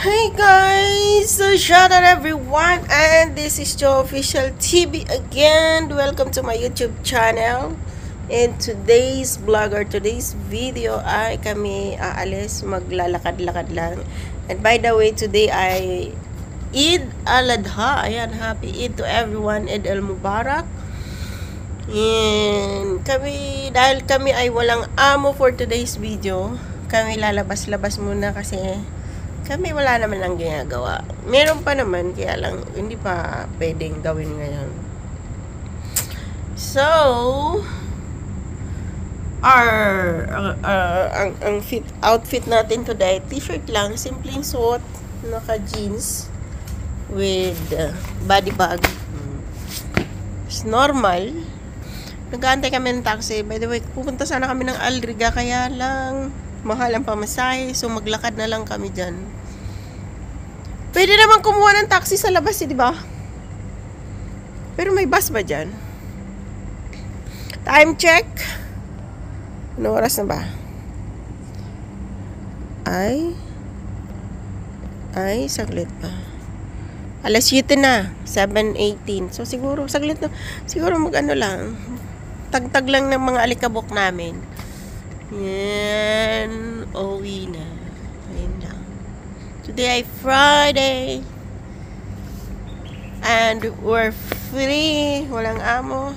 Hey guys! So shout out everyone, and this is Joe Official TV again. Welcome to my YouTube channel. In today's vlog or today's video ay kami aalis, maglalakad-lakad lang. And by the way, today ay Eid al-Adha. Ayan, happy Eid to everyone. Eid al-Mubarak. And kami, dahil kami ay walang amo for today's video, kami lalabas-labas muna kasi kami wala naman lang ginagawa. Meron pa naman, kaya lang hindi pa pwedeng gawin ngayon. So, ang outfit natin today, t-shirt lang, simpleng suot, naka-jeans with body bag. It's normal. Nag-aantay kami ng taxi. By the way, pupunta sana kami ng Alriga, kaya lang mahal ang pamasahe, so maglakad na lang kami dyan. Pwede naman kumuha ng taxi sa labas, di ba? Pero may bus ba dyan? Time check. Ano oras na ba? Ay, saglit pa. Alas 7 na, 7:18. So siguro, saglit na. Siguro mag-ano lang. Tagtag lang ng mga alikabok namin. Yan, uwi na. Ayun lang. Today ay Friday. And we're free. Walang amo.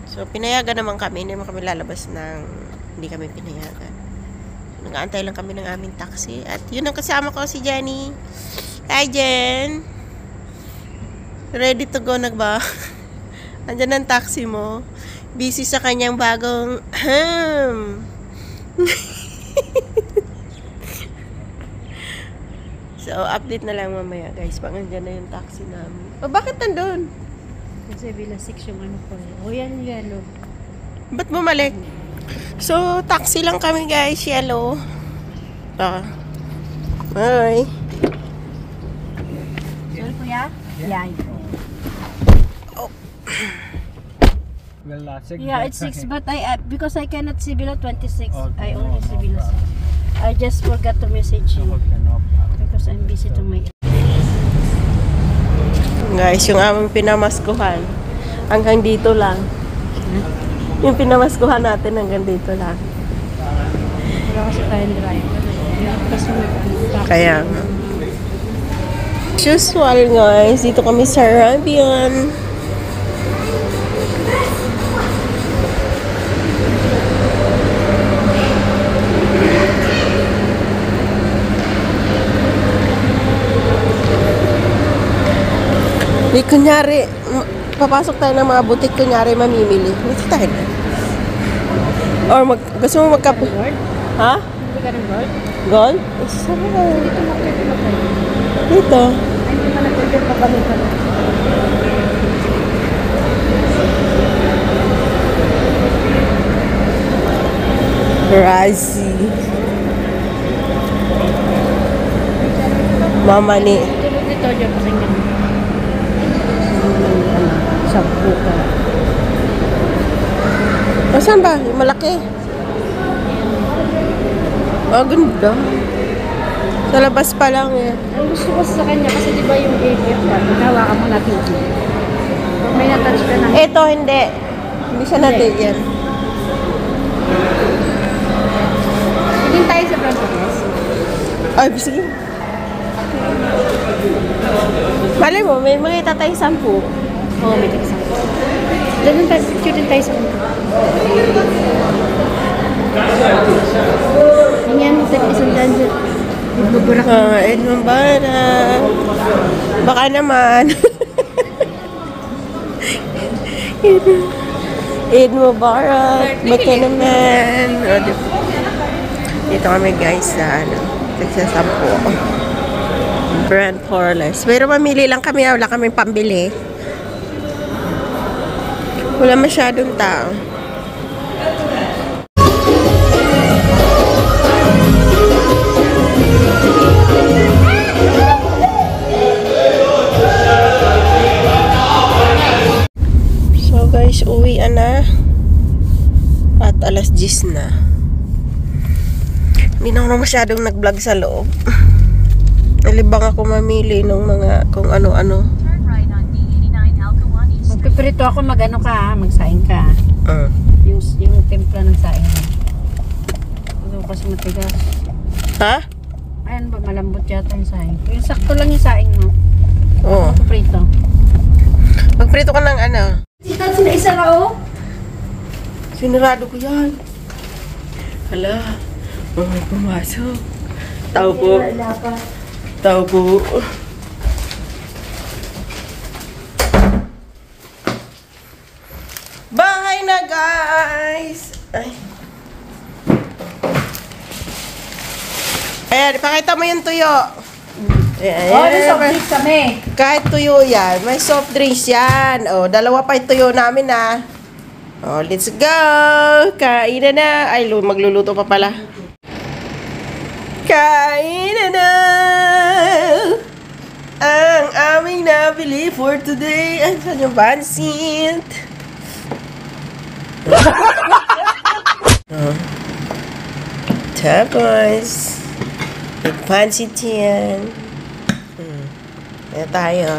So, pinayagan naman kami. Hindi naman kami lalabas ng hindi kami pinayagan. So, nag-aantay lang kami ng aming taxi. At yun ang kasama ko, si Jenny. Hi, Jen. Ready to go na ba? Andyan ang taxi mo. Busy sa kanyang bagong So, update na lang mamaya, guys. Pag andyan na yung taxi namin. O, bakit nandun? Kasi bilasik yung ano ko. O, yan yellow. Ba't bumalik? So, taxi lang kami, guys. Yellow. Bye. Sorry, kuya? Yeah. Oh. Well, Yeah, it's 6, but because I cannot see below 26. Okay, I only see below 6. problem. I just forgot to message you Okay, no problem. because I'm busy to make. Guys, yung aming pinamaskuhan hanggang dito lang. Yung pinamaskuhan natin hanggang dito lang. Wala kasi tayong driver. Kasi Kaya usual, guys, dito kami sa Arabian. Di kunyari, papasok tayo ng mga butik, kunyari mamimili. Dito tayo na. Or gusto mo magkape? gold? Ha? Hindi ka ng gold? Gold? Isa na. Dito makita mo tayo. Dito. Ay, hindi pa nag-order pa kami pa. Razi. Mama ni. Tulog dito, dyan pasinggan mo. Sabpo ka. O, saan ba? Yung malaki. Oh, ganda. Sa labas pa lang eh. Ang gusto ko sa kanya kasi di ba yung ABF pa, hinawakan mo natin ito. May natouch ka na. Ito, hindi. Hindi siya natigyan. Tingin tayo sa front office. Ay, sige. Malay mo, may mga itatay 10. Oo, may tigisa. Doon tayo, picture din tayo sa front office. Ganyan, isang dancer. Buburak mo. Eid Mubarak. Baka naman. Eid Mubarak. Baka naman. O, dito kami, guys, sa Nagsasampo. Brand Flawless. Pero mamili lang kami. Wala kaming pambili. Wala masyadong tao. So guys, uwi na. At alas 10 na. Hindi na ako masyadong nag-vlog sa loob. Nalibang ako mamili ng mga kung ano-ano. Magpiprito ako, mag-ano ka, magsaing ka. Yung templa ng saing. Ano kasi matigas. Ha? Ayan ba, malambot yata yung saing. Yung sakto lang yung saing mo. Oo. Magpiprito. Magprito ka ng ano? Sita, sinaisa ka oh. Sinurado ko yan. Hala. Pumasok. Tao po. Tao po. Bahay na guys. Ay. Ayan, ipakita mo yung tuyo. Ayan. Oh, may soft drinks kami. Kahit tuyo yan, may soft drinks yan. O, dalawa pa yung tuyo namin na. O, let's go! Kain na. Ay, magluluto pa pala. Kain na. Ang aming nabili for today. Ay, saan yung pansit? Tapos, pansit yan. Kaya tayo.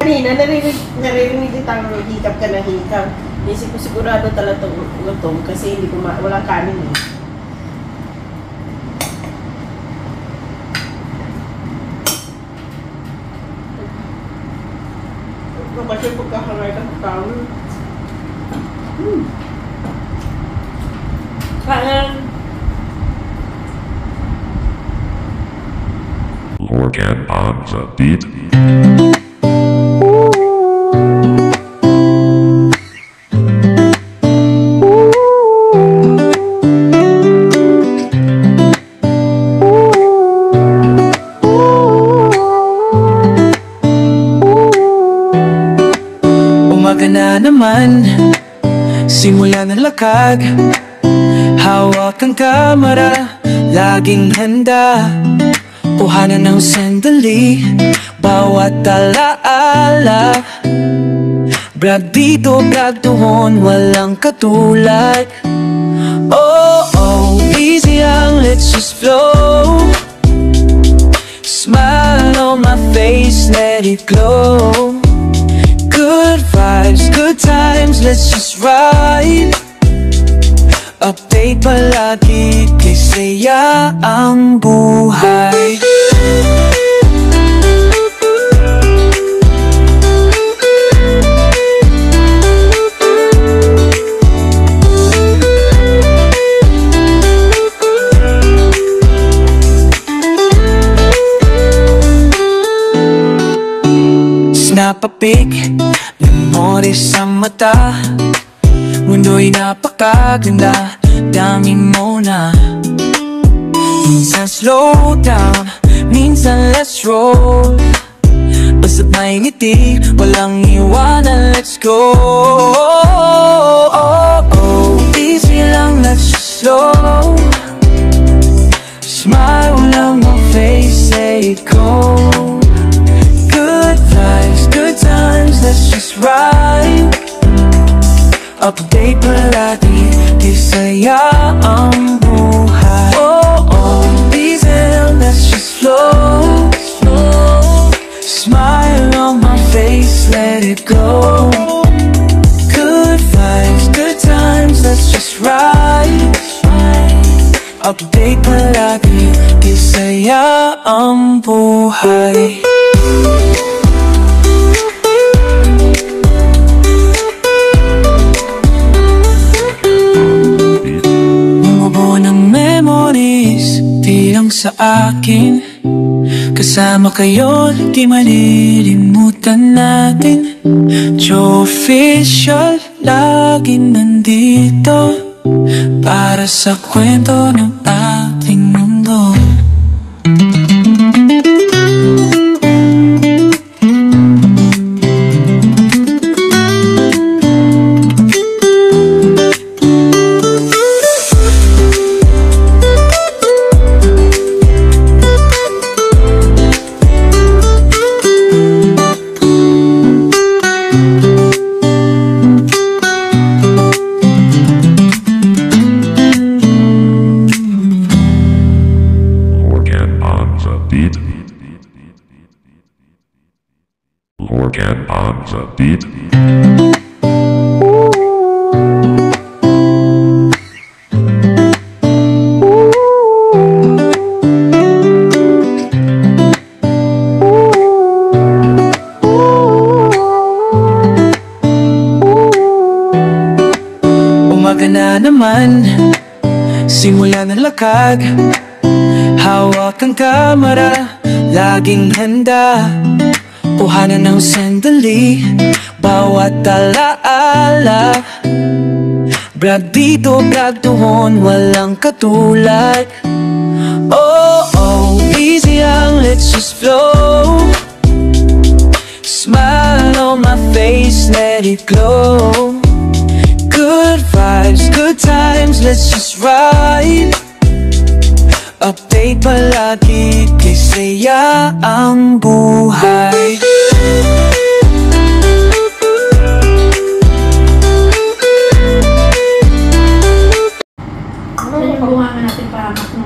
Kanina, naririnig din tayo hikap ka na hikap. Isip ko sigurado talaga gutom kasi hindi ko walang kanin eh. Kasi pagkakangay ka sa tao. Kain! Morgan on the beat. Umaga na naman, simula ng lakad. Hawak ang kamera, laging handa. Kuhanan ng sandali, bawat alaala. Brag dito, brag doon, walang katulad. Oh, oh, easy ang let's just flow. Smile on my face, let it glow. Good vibes, good times, let's just ride. Update palagi, kay saya ang buhay. napapapik, memori sa mata. Mundo'y napakaganda, dami mo na. Minsan slow down, minsan let's roll. Basta't may ngiti, walang iwanan, let's go. Easy lang, let's just slow. Smile on my face, say it go. Good vibes, good times, let's just ride. Update palagi, di saya ang buhay. Easy lang, let's just flow. Smile on my face, let it go. Good vibes, good times, let's just ride. Update palagi, di saya ang buhay. Bumubuo ng memories, di lang sa akin. Kasama kayo, di malilimutan natin. Joe Official, lagi nandito para sa kwento ng ating mundo. Morgan on the beat. Umaga na naman, simula ng lakad. Hawak ang kamera, laging handa. Kuhanan ng sandali, bawat alaala. Brag dito, brag doon, walang katulad. Easy ang let's just flow. Smile on my face, let it glow. Good vibes, good times, let's just ride. Update palagi, di saya ang buhay. Ano yung bunga natin para makno?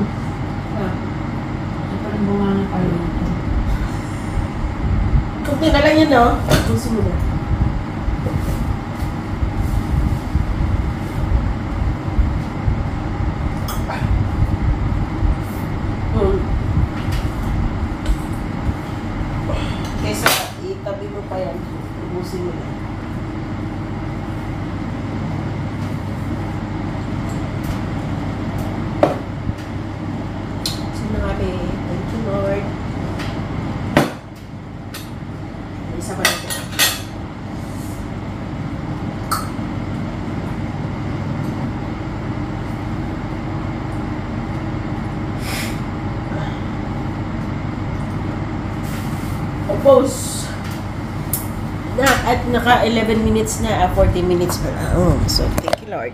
Ito yung bunga na pala. Kunti na lang yun, no? Gusto mo na. Kesa itabi mo pa yan, ubusin mo na. Sinabi, thank you Lord. Isa pa natin. Pause. At naka 11 minutes na, 40 minutes pa na. So thank you Lord.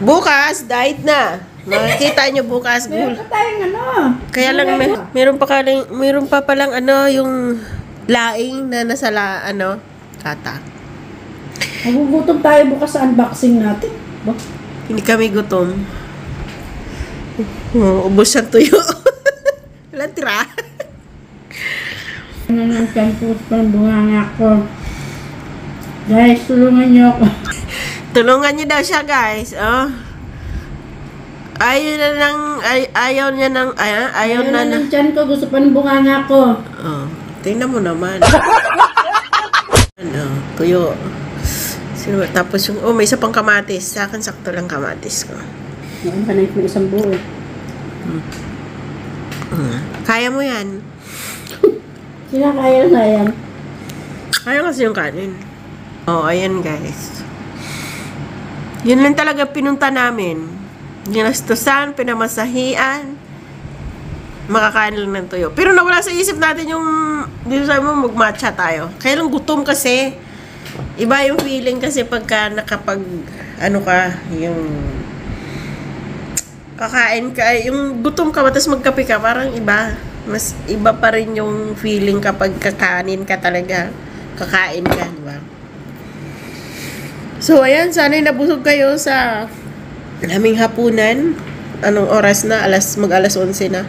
Bukas, diet na. Makikita nyo bukas. Meron pa tayong ano. Kaya lang, meron pa palang ano, yung laing na nasa kata. Magugutom tayo bukas sa unboxing natin. Hindi kami gutom. Ubos ang tuyo. Walang tira. Ano ng campus pang bunganga ko. Guys, tulungan niyo ako. Tulungan niyo daw siya, guys. Oh. Ayaw na ng tiyan ko. Gusto pa ng bunganga ko. Oh. Tingnan mo naman. Ano, tuyo. Tapos yung, may isa pang kamatis. Sa akin, sakto lang kamatis ko. Noon pa na yung isang buo. Kaya mo yan. Kinakaya na yan. Ayaw kasi yung kanin. Oh, ayan guys. Yun lang talaga pinunta namin. Ginastusan, pinamasahian, makakain lang ng tuyo. Pero nawala sa isip natin yung, dito sabi mo, magmatcha tayo. Kaya lang gutom kasi. Iba yung feeling kasi pagka nakapag, ano ka, yung kakain ka, yung gutom ka, tapos magkape ka, parang iba. Mas iba pa rin yung feeling kapag kakanin ka talaga. Kakain ka, di ba? So, ayan, sana'y nabusog kayo sa aming hapunan. Anong oras na? Mag-alas 11 na.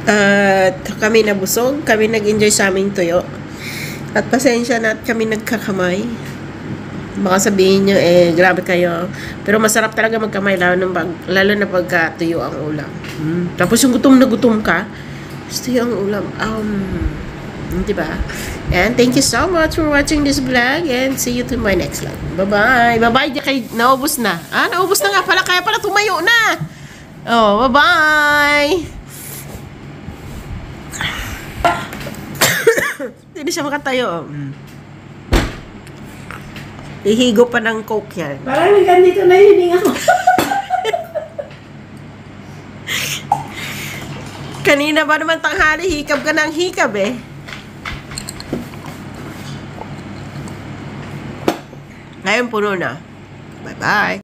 At kami nabusog. Kami nag-enjoy sa aming tuyo. At pasensya na at kami nagkakamay. Baka sabihin nyo, grabe kayo. Pero masarap talaga magkamay, lalo na pagka tuyo ang ulam. Tapos yung gutom na gutom ka, tuyo ang ulam. Diba? And thank you so much for watching this vlog and see you to my next vlog. Bye-bye. Bye-bye. Naubos na. Naubos na nga pala. Kaya pala tumayo na. Oh, bye-bye. Hindi siya makatayo. Ihigo pa ng coke yan. Parang nagkandito na yun ako. Kanina ba naman tanghali, hikab ka ng hikab eh. Ngayon puno na. Bye-bye.